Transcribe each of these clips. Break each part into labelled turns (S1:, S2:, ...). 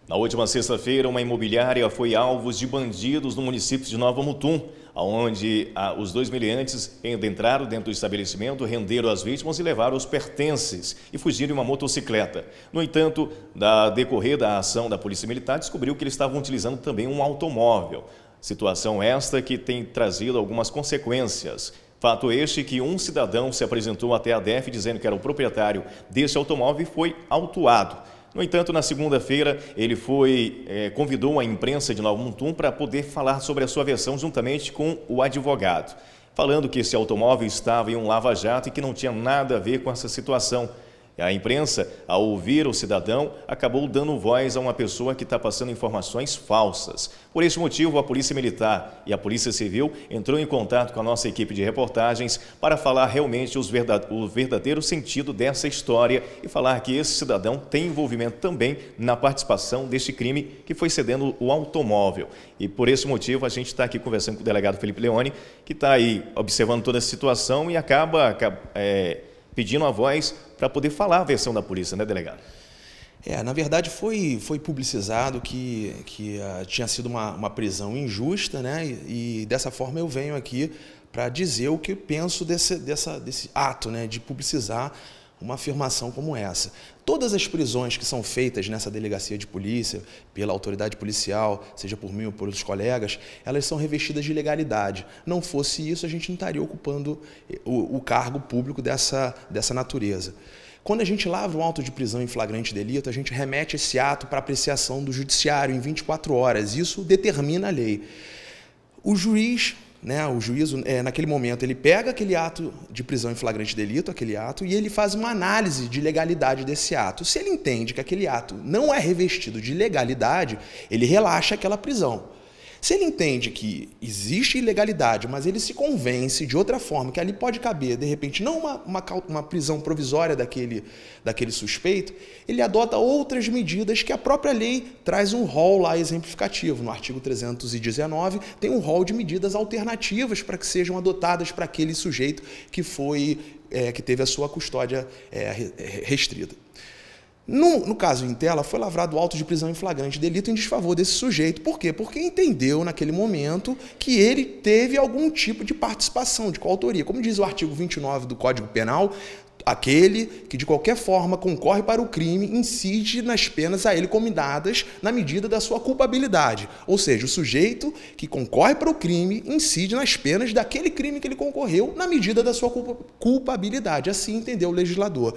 S1: Na última sexta-feira, uma imobiliária foi alvo de bandidos no município de Nova Mutum, onde os dois meliantes entraram dentro do estabelecimento, renderam as vítimas e levaram os pertences e fugiram em uma motocicleta. No entanto, da decorrer da ação da Polícia Militar, descobriu que eles estavam utilizando também um automóvel. Situação esta que tem trazido algumas consequências. Fato este que um cidadão se apresentou até a DEF dizendo que era o proprietário deste automóvel e foi autuado. No entanto, na segunda-feira, ele convidou a imprensa de Nova Mutum para poder falar sobre a sua versão juntamente com o advogado, falando que esse automóvel estava em um lava-jato e que não tinha nada a ver com essa situação. A imprensa, ao ouvir o cidadão, acabou dando voz a uma pessoa que está passando informações falsas. Por esse motivo, a Polícia Militar e a Polícia Civil entrou em contato com a nossa equipe de reportagens para falar realmente o verdadeiro sentido dessa história e falar que esse cidadão tem envolvimento também na participação deste crime que foi cedendo o automóvel. E por esse motivo, a gente está aqui conversando com o delegado Felipe Leone, que está aí observando toda essa situação e acaba pedindo a voz para poder falar a versão da polícia, né, delegado?
S2: Na verdade foi publicizado que tinha sido uma prisão injusta, né? E dessa forma eu venho aqui para dizer o que eu penso desse ato, né, de publicizar uma afirmação como essa. Todas as prisões que são feitas nessa delegacia de polícia, pela autoridade policial, seja por mim ou por outros colegas, elas são revestidas de legalidade. Não fosse isso, a gente não estaria ocupando o cargo público dessa natureza. Quando a gente lavra um auto de prisão em flagrante delito, a gente remete esse ato para apreciação do judiciário em 24 horas. Isso determina a lei. O juiz, o juízo, naquele momento, ele pega aquele ato de prisão em flagrante delito, aquele ato, e ele faz uma análise de legalidade desse ato. Se ele entende que aquele ato não é revestido de legalidade, ele relaxa aquela prisão. Se ele entende que existe ilegalidade, mas ele se convence de outra forma, que ali pode caber, de repente, não uma prisão provisória daquele suspeito, ele adota outras medidas que a própria lei traz um rol lá exemplificativo. No artigo 319 tem um rol de medidas alternativas para que sejam adotadas para aquele sujeito que teve a sua custódia restrita. No caso em tela, foi lavrado auto de prisão em flagrante delito em desfavor desse sujeito. Por quê? Porque entendeu naquele momento que ele teve algum tipo de participação, de coautoria. Como diz o artigo 29 do Código Penal, aquele que de qualquer forma concorre para o crime incide nas penas a ele combinadas na medida da sua culpabilidade. Ou seja, o sujeito que concorre para o crime incide nas penas daquele crime que ele concorreu na medida da sua culpabilidade. Assim entendeu o legislador.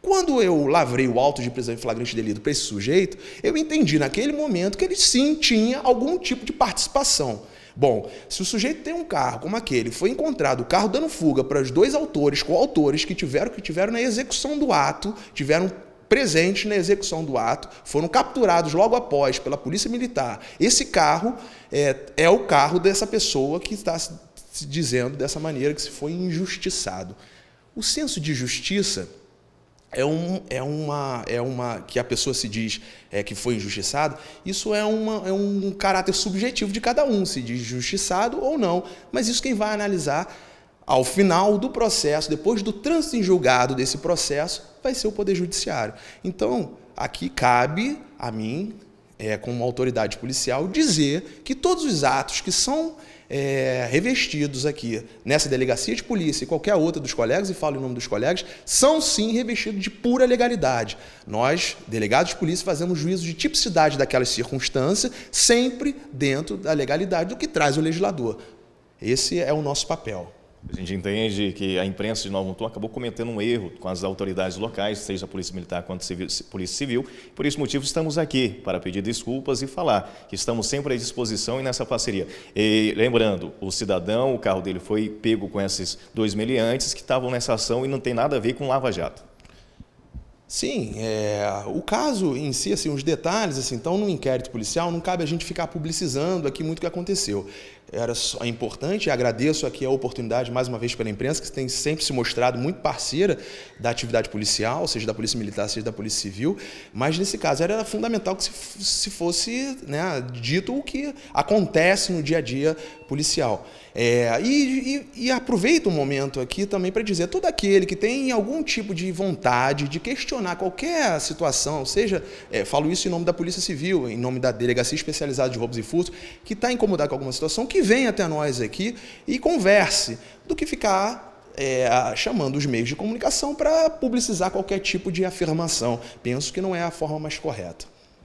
S2: Quando eu lavrei o auto de prisão em flagrante delito para esse sujeito, eu entendi naquele momento que ele sim tinha algum tipo de participação. Bom, se o sujeito tem um carro como aquele, foi encontrado o carro dando fuga para os dois autores, coautores que tiveram na execução do ato, tiveram presentes na execução do ato, foram capturados logo após pela Polícia Militar. Esse carro é o carro dessa pessoa que está se dizendo dessa maneira que se foi injustiçado. O senso de justiça que a pessoa se diz que foi injustiçado, isso é um caráter subjetivo de cada um, se diz injustiçado ou não. Mas isso quem vai analisar ao final do processo, depois do trânsito em julgado desse processo, vai ser o Poder Judiciário. Então, aqui cabe a mim, como autoridade policial, dizer que todos os atos que são revestidos aqui nessa delegacia de polícia e qualquer outra dos colegas, e falo em nome dos colegas, são sim revestidos de pura legalidade. Nós, delegados de polícia, fazemos juízo de tipicidade daquelas circunstâncias, sempre dentro da legalidade do que traz o legislador. Esse é o nosso papel.
S1: A gente entende que a imprensa de Nova Mutum acabou cometendo um erro com as autoridades locais, seja a Polícia Militar quanto a Polícia Civil. Por esse motivo, estamos aqui para pedir desculpas e falar que estamos sempre à disposição e nessa parceria. E lembrando, o cidadão, o carro dele foi pego com esses dois meliantes que estavam nessa ação e não tem nada a ver com Lava Jato.
S2: Sim, o caso em si, assim, os detalhes, assim, então no inquérito policial não cabe a gente ficar publicizando aqui muito o que aconteceu. é importante, e agradeço aqui a oportunidade mais uma vez pela imprensa, que tem sempre se mostrado muito parceira da atividade policial, seja da Polícia Militar, seja da Polícia Civil, mas nesse caso era fundamental que se fosse, né, dito o que acontece no dia a dia policial. E aproveito o momento aqui também para dizer, todo aquele que tem algum tipo de vontade de questionar qualquer situação, seja, falo isso em nome da Polícia Civil, em nome da Delegacia Especializada de Roubos e Furtos, que está incomodado com alguma situação, que venha até nós aqui e converse, do que ficar chamando os meios de comunicação para publicizar qualquer tipo de afirmação. Penso que não é a forma mais correta.